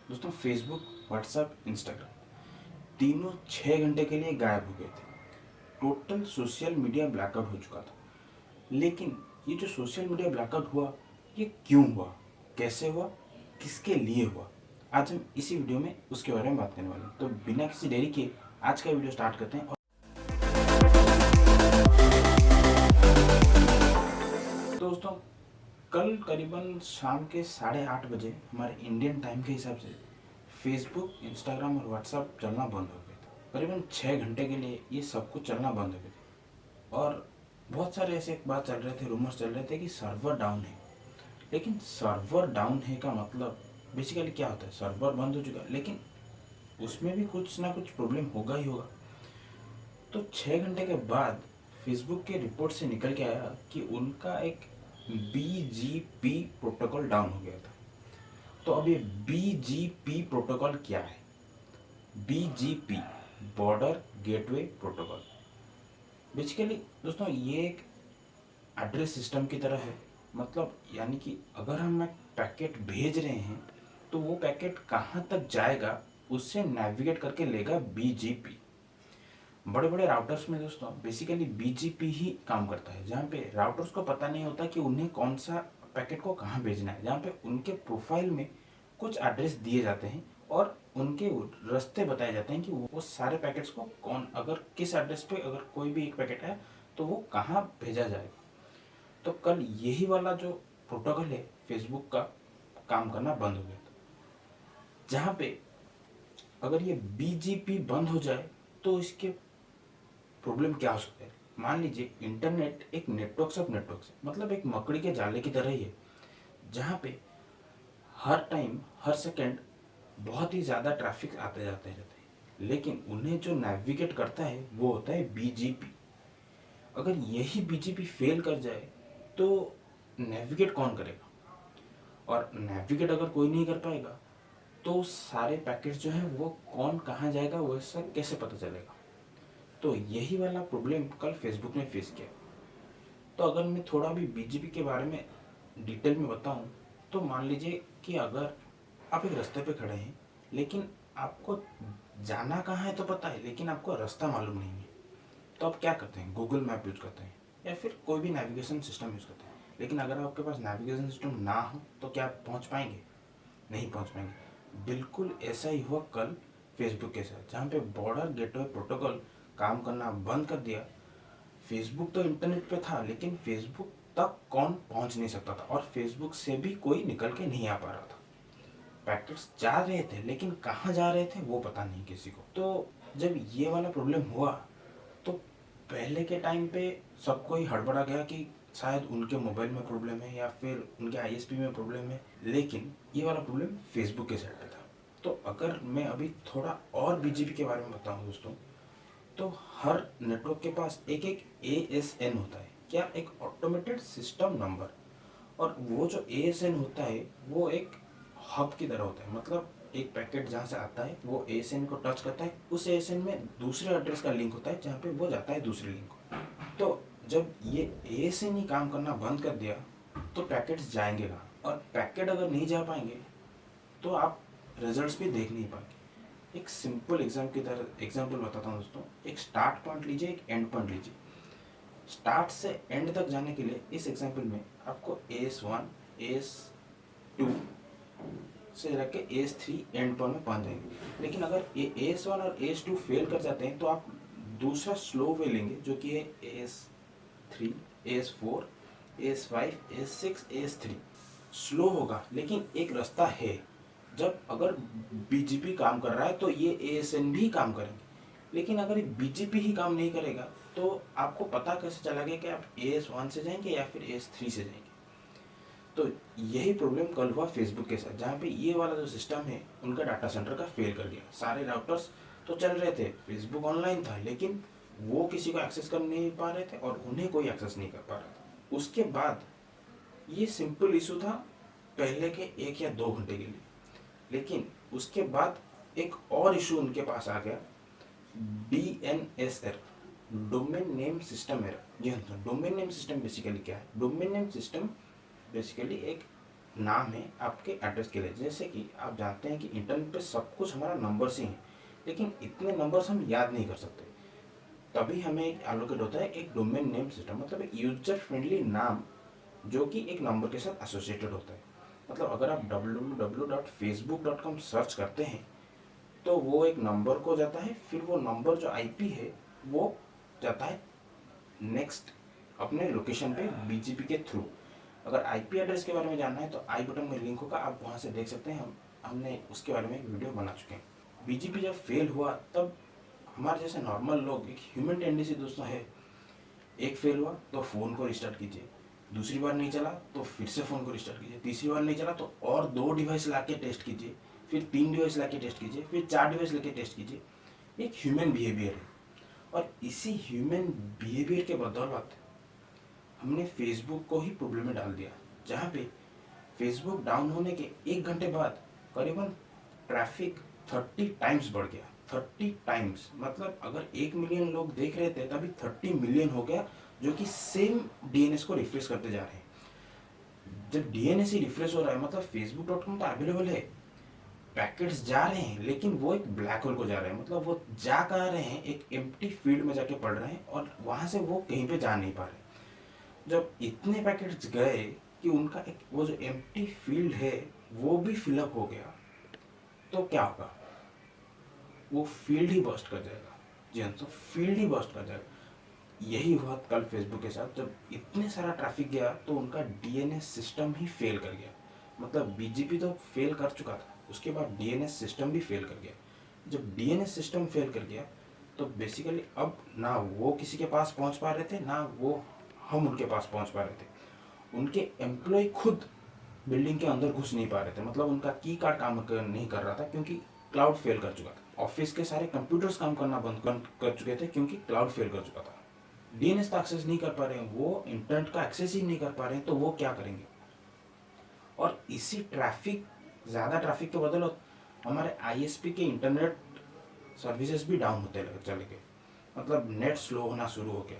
दोस्तों Facebook, WhatsApp, Instagram तीनों 6 घंटे के लिए गायब हो गए थे। टोटल सोशल मीडिया ब्लैकआउट हो चुका था। लेकिन ये जो सोशल मीडिया ब्लैकआउट हुआ, ये क्यों हुआ, कैसे हुआ, किसके लिए हुआ, आज हम इसी वीडियो में उसके बारे में बात करने वाले हैं। तो बिना किसी देरी के आज का वीडियो स्टार्ट करते हैं। तो दोस्तों कल करीबन शाम के 8:30 बजे हमारे इंडियन टाइम के हिसाब से फेसबुक, इंस्टाग्राम और व्हाट्सएप चलना बंद हो गया था। करीबन 6 घंटे के लिए ये सब कुछ चलना बंद हो गया था। और बहुत सारे ऐसे बात चल रहे थे, रूमर्स चल रहे थे कि सर्वर डाउन है। लेकिन सर्वर डाउन है का मतलब बेसिकली क्या होता है? सर्वर बंद हो चुका है, लेकिन उसमें भी कुछ ना कुछ प्रॉब्लम होगा ही होगा। तो 6 घंटे के बाद फेसबुक के रिपोर्ट से निकल के आया कि उनका एक BGP प्रोटोकॉल डाउन हो गया था। तो अब ये BGP प्रोटोकॉल क्या है? BGP border gateway protocol. Basically दोस्तों ये एक एड्रेस सिस्टम की तरह है। मतलब यानी कि अगर हम एक पैकेट भेज रहे हैं तो वो पैकेट कहाँ तक जाएगा उससे नेविगेट करके लेगा BGP। बड़े बड़े राउटर्स में दोस्तों बेसिकली BGP ही काम करता है, जहाँ पे राउटर्स को पता नहीं होता कि उन्हें कौन सा पैकेट को कहाँ भेजना है। जहाँ पे उनके प्रोफाइल में कुछ एड्रेस दिए जाते हैं और उनके रास्ते बताए जाते हैं कि वो सारे पैकेट्स को कौन, अगर किस एड्रेस पे अगर कोई भी एक पैकेट है तो वो कहाँ भेजा जाएगा। तो कल यही वाला जो प्रोटोकॉल है फेसबुक का काम करना बंद हो गया था। जहाँ पे अगर ये BGP बंद हो जाए तो इसके प्रॉब्लम क्या हो सकता है? मान लीजिए इंटरनेट एक नेटवर्क ऑफ नेटवर्क्स है, मतलब एक मकड़ी के जाले की तरह ही है, जहाँ पे हर टाइम हर सेकंड बहुत ही ज़्यादा ट्रैफिक आते जाते रहते हैं। लेकिन उन्हें जो नेविगेट करता है वो होता है BGP। अगर यही BGP फेल कर जाए तो नेविगेट कौन करेगा? और नेविगेट अगर कोई नहीं कर पाएगा तो सारे पैकेट्स जो हैं वो कौन कहाँ जाएगा वैसा कैसे पता चलेगा? तो यही वाला प्रॉब्लम कल फेसबुक ने फेस किया। तो अगर मैं थोड़ा भी BGP के बारे में डिटेल में बताऊं तो मान लीजिए कि अगर आप एक रास्ते पे खड़े हैं, लेकिन आपको जाना कहाँ है तो पता है, लेकिन आपको रास्ता मालूम नहीं है। तो आप क्या करते हैं? गूगल मैप यूज़ करते हैं या फिर कोई भी नेविगेशन सिस्टम यूज़ करते हैं। लेकिन अगर आपके पास नेविगेशन सिस्टम ना हो तो क्या आप पहुँच पाएंगे? नहीं पहुँच पाएंगे। बिल्कुल ऐसा ही हुआ कल फेसबुक के साथ, जहाँ पे बॉर्डर गेटवे प्रोटोकॉल काम करना बंद कर दिया। फेसबुक तो इंटरनेट पे था, लेकिन फेसबुक तक कौन पहुंच नहीं सकता था और फेसबुक से भी कोई निकल के नहीं आ पा रहा था। पैकेट्स जा रहे थे लेकिन कहाँ जा रहे थे वो पता नहीं किसी को। तो जब ये वाला प्रॉब्लम हुआ तो पहले के टाइम पे सबको ही हड़बड़ा गया कि शायद उनके मोबाइल में प्रॉब्लम है या फिर उनके ISP में प्रॉब्लम है। लेकिन ये वाला प्रॉब्लम फेसबुक के साइड पे था। तो अगर मैं अभी थोड़ा और BGP के बारे में बताऊं दोस्तों, तो हर नेटवर्क के पास एक एक ASN होता है। क्या? एक ऑटोमेटेड सिस्टम नंबर। और वो जो ASN होता है वो एक हब की तरह होता है। मतलब एक पैकेट जहाँ से आता है वो ASN को टच करता है, उस ASN में दूसरे एड्रेस का लिंक होता है जहाँ पे वो जाता है दूसरे लिंक को। तो जब ये ASN ही काम करना बंद कर दिया तो पैकेट्स जाएंगे कहाँ? और पैकेट अगर नहीं जा पाएंगे तो आप रिजल्ट्स भी देख नहीं पाएंगे। एक सिंपल एग्जाम्पल बताता हूँ दोस्तों। एक स्टार्ट पॉइंट लीजिए, एक एंड पॉइंट लीजिए। स्टार्ट से एंड तक जाने के लिए इस एग्जाम्पल में आपको AS1, AS2 से रख के AS3 एंड पॉइंट में पहुंच जाएंगे। लेकिन अगर ये AS1 और AS2 फेल कर जाते हैं तो आप दूसरा स्लो वे लेंगे जो कि है AS3, AS4, AS5, AS6, AS3। Slow होगा लेकिन एक रास्ता है। जब अगर BGP काम कर रहा है तो ये ASN भी काम करेंगे। लेकिन अगर BGP ही काम नहीं करेगा तो आपको पता कैसे चलेगा कि आप AS1 से जाएंगे या फिर AS3 से जाएंगे? तो यही प्रॉब्लम कल हुआ फेसबुक के साथ, जहाँ पे ये वाला जो सिस्टम है उनका डाटा सेंटर का फेल कर गया। सारे राउटर्स तो चल रहे थे, फेसबुक ऑनलाइन था, लेकिन वो किसी को एक्सेस कर नहीं पा रहे थे और उन्हें कोई एक्सेस नहीं कर पा रहा था। उसके बाद ये सिंपल इशू था पहले के 1 या 2 घंटे के लिए। लेकिन उसके बाद एक और इशू उनके पास आ गया, DNS error, domain name system error. जी हाँ, डोमेन नेम सिस्टम बेसिकली क्या है? डोमेन नेम सिस्टम बेसिकली एक नाम है आपके एड्रेस के लिए। जैसे कि आप जानते हैं कि इंटरनेट पे सब कुछ हमारा नंबर से ही है, लेकिन इतने नंबर्स हम याद नहीं कर सकते। तभी हमें एक एलोकेट होता है एक डोमेन नेम सिस्टम, मतलब एक यूजर फ्रेंडली नाम जो कि एक नंबर के साथ एसोसिएटेड होता है। मतलब अगर आप www.facebook.com सर्च करते हैं तो वो एक नंबर को जाता है, फिर वो नंबर जो आईपी है वो जाता है नेक्स्ट अपने लोकेशन पे बीजीपी के थ्रू। अगर आईपी एड्रेस के बारे में जानना है तो आई बटन में लिंक होगा, आप वहाँ से देख सकते हैं। हमने उसके बारे में एक वीडियो बना चुके हैं। बीजीपी जब फेल हुआ तब हमारे जैसे नॉर्मल लोग, एक ह्यूमन टेंडेंसी दोस्तों है, एक फेल हुआ तो फ़ोन को रिस्टार्ट कीजिए, दूसरी बार नहीं चला तो फिर से फ़ोन को रिस्टार्ट कीजिए, तीसरी बार नहीं चला तो और 2 डिवाइस ला के टेस्ट कीजिए, फिर 3 डिवाइस ला के टेस्ट कीजिए, फिर 4 डिवाइस लेके टेस्ट कीजिए। एक ह्यूमन बिहेवियर है। और इसी ह्यूमन बिहेवियर के बदौलत हमने फेसबुक को ही प्रॉब्लम में डाल दिया, जहाँ पे फेसबुक डाउन होने के 1 घंटे बाद करीबन ट्रैफिक 30 टाइम्स बढ़ गया। 30 टाइम्स मतलब अगर 1 मिलियन लोग देख रहे थे तभी 30 मिलियन हो गया, जो कि सेम डीएनएस को रिफ्रेश करते जा रहे हैं। जब डीएनएस ही रिफ्रेश हो रहा है मतलब facebook.com तो अवेलेबल है, पैकेट्स जा रहे हैं, लेकिन वो एक ब्लैक होल को जा रहे हैं। मतलब वो जा कहाँ रहे हैं, एक एम्प्टी फील्ड में जाके पड़ रहे हैं और वहां से वो कहीं पे जा नहीं पा रहे। जब इतने पैकेट्स गए कि उनका एक वो जो एम्प्टी फील्ड है वो भी फिलअप हो गया, तो क्या होगा, वो फील्ड ही बर्स्ट कर जाएगा। जी हाँ, तो फील्ड ही बर्स्ट कर जाएगा। यही हुआ कल फेसबुक के साथ। जब इतने सारा ट्रैफिक गया तो उनका डीएनएस सिस्टम ही फेल कर गया। मतलब बीजीपी तो फेल कर चुका था, उसके बाद डीएनएस सिस्टम भी फेल कर गया। जब डीएनएस सिस्टम फेल कर गया तो बेसिकली अब ना वो किसी के पास पहुंच पा रहे थे, ना वो हम उनके पास पहुंच पा रहे थे। उनके एम्प्लॉय खुद बिल्डिंग के अंदर घुस नहीं पा रहे थे। मतलब उनका की कार्ड काम नहीं कर रहा था क्योंकि क्लाउड फेल कर चुका था। ऑफिस के सारे कंप्यूटर्स काम करना बंद कर चुके थे क्योंकि क्लाउड फेल कर चुका था। डीएनएस का एक्सेस नहीं कर पा रहे हैं, वो इंटरनेट का एक्सेस ही नहीं कर पा रहे हैं, तो वो क्या करेंगे। और इसी ज़्यादा ट्रैफिक के बदौलत हमारे आईएसपी के इंटरनेट सर्विसेज भी डाउन होते चले गए। मतलब नेट स्लो होना शुरू हो गया।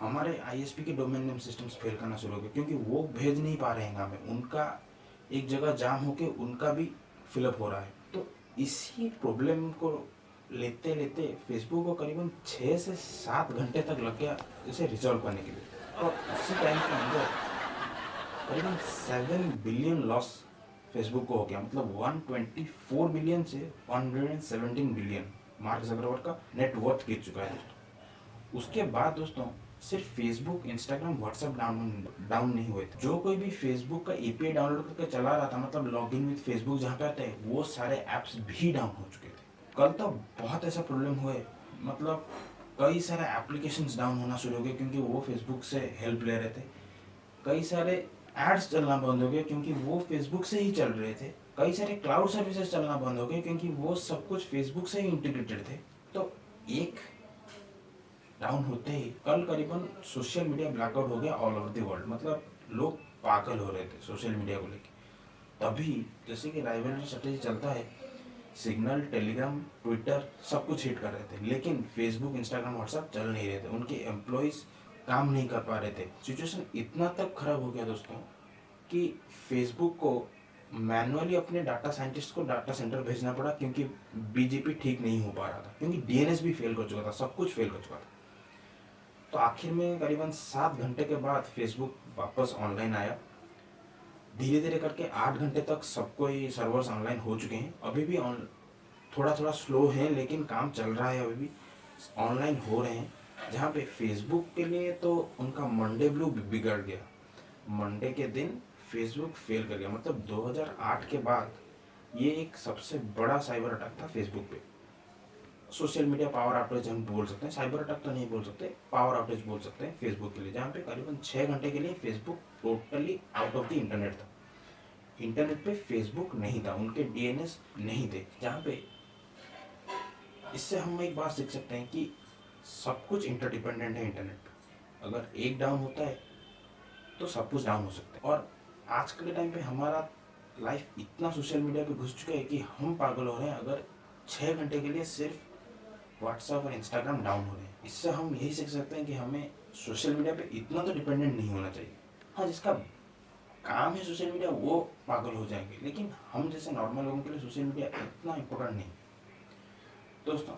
हमारे आईएसपी के डोमेन नेम सिस्टम्स फेल करना शुरू हो गए क्योंकि वो भेज नहीं पा रहे हैं हमें, उनका एक जगह जाम होके उनका भी फिलअप हो रहा है। तो इसी प्रॉब्लम को लेते लेते फेसबुक को करीबन 6 से 7 घंटे तक लग गया इसे रिजॉल्व करने के लिए। और उसी टाइम के अंदर करीबन 7 बिलियन लॉस फेसबुक को हो गया। मतलब 124 बिलियन से 117 बिलियन मार्क जकरबर्ग का नेटवर्थ गिर चुका है दोस्तों। उसके बाद दोस्तों सिर्फ फेसबुक, इंस्टाग्राम, व्हाट्सएप डाउन नहीं हुए थे। जो कोई भी फेसबुक का एपीआई डाउनलोड करके चला रहा था, मतलब लॉग इन विद फेसबुक जहाँ पे आते हैं, वो सारे ऐप्स भी डाउन हो चुके थे। कल तो बहुत ऐसा प्रॉब्लम हुए, मतलब कई सारे एप्लीकेशंस डाउन होना शुरू हो गए क्योंकि वो फेसबुक से हेल्प ले रहे थे। कई सारे एड्स चलना बंद हो गए क्योंकि वो फेसबुक से ही चल रहे थे। कई सारे क्लाउड सर्विसेज चलना बंद हो गए क्योंकि वो सब कुछ फेसबुक से ही इंटीग्रेटेड थे। तो एक डाउन होते ही कल करीबन सोशल मीडिया ब्लैकआउट हो गया ऑल ओवर द वर्ल्ड। मतलब लोग पागल हो रहे थे सोशल मीडिया को लेके। तभी जैसे कि राइवलरी स्ट्रेटेजी चलता है, सिग्नल, टेलीग्राम, ट्विटर सब कुछ हिट कर रहे थे, लेकिन फेसबुक, इंस्टाग्राम, व्हाट्सएप चल नहीं रहे थे। उनके एम्प्लॉयज़ काम नहीं कर पा रहे थे। सिचुएशन इतना तक खराब हो गया दोस्तों कि फेसबुक को मैनुअली अपने डाटा साइंटिस्ट को डाटा सेंटर भेजना पड़ा क्योंकि बीजेपी ठीक नहीं हो पा रहा था, क्योंकि डीएनएस भी फेल कर चुका था, सब कुछ फेल कर चुका था। तो आखिर में करीबन 7 घंटे के बाद फेसबुक वापस ऑनलाइन आया। धीरे धीरे करके 8 घंटे तक सबको ही सर्वर्स ऑनलाइन हो चुके हैं। अभी भी थोड़ा थोड़ा स्लो है लेकिन काम चल रहा है, अभी भी ऑनलाइन हो रहे हैं। जहाँ पे फेसबुक के लिए तो उनका मंडे ब्लू बिगड़ गया। मंडे के दिन फेसबुक फेल कर गया। मतलब 2008 के बाद ये एक सबसे बड़ा साइबर अटैक था फेसबुक पे। सोशल मीडिया पावर आउटेज हम बोल सकते हैं, साइबर अटैक तो नहीं बोल सकते, पावर आउटेज बोल सकते हैं फेसबुक के लिए। जहाँ पे करीबन 6 घंटे के लिए Facebook totally out of the internet था। इंटरनेट पे फेसबुक नहीं था, उनके डीएनएस नहीं थे। जहाँ पे इससे हम एक बात सीख सकते हैं कि सब कुछ इंटरडिपेंडेंट है इंटरनेट पे। अगर एक डाउन होता है तो सब कुछ डाउन हो सकता है। और आज के टाइम पे हमारा लाइफ इतना सोशल मीडिया पे घुस चुका है कि हम पागल हो रहे हैं अगर 6 घंटे के लिए सिर्फ व्हाट्सएप और इंस्टाग्राम डाउन हो रहे हैं। इससे हम यही सीख सकते हैं कि हमें सोशल मीडिया पे इतना तो डिपेंडेंट नहीं होना चाहिए। हाँ, जिसका काम है सोशल मीडिया वो पागल हो जाएंगे, लेकिन हम जैसे नॉर्मल लोगों के लिए सोशल मीडिया इतना इम्पोर्टेंट नहीं। दोस्तों,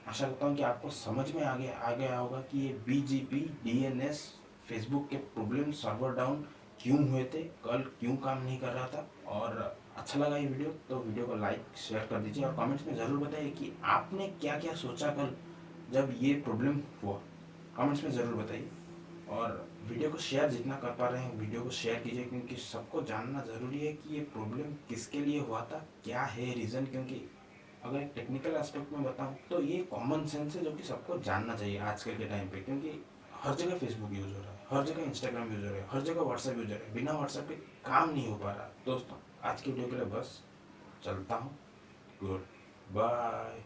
आशा करता हूँ कि आपको समझ में आ गया होगा कि ये BGP DNS फेसबुक के प्रॉब्लम सर्वर डाउन क्यों हुए थे, कल क्यों काम नहीं कर रहा था। और अच्छा लगा ये वीडियो तो वीडियो को लाइक शेयर कर दीजिए और कमेंट्स में ज़रूर बताइए कि आपने क्या क्या सोचा कल जब ये प्रॉब्लम हुआ। कमेंट्स में ज़रूर बताइए और वीडियो को शेयर जितना कर पा रहे हैं वीडियो को शेयर कीजिए, क्योंकि सबको जानना ज़रूरी है कि ये प्रॉब्लम किसके लिए हुआ था, क्या है रीज़न। क्योंकि अगर एक टेक्निकल एस्पेक्ट में बताऊं तो ये कॉमन सेंस है जो कि सबको जानना चाहिए आजकल के टाइम पे। क्योंकि हर जगह फेसबुक यूज़ हो रहा है, हर जगह इंस्टाग्राम यूज़ हो रहा है, हर जगह व्हाट्सएप यूज़ हो रहा है, बिना व्हाट्सएप के काम नहीं हो पा रहा। दोस्तों, आज की वीडियो के लिए बस चलता हूँ। Good bye.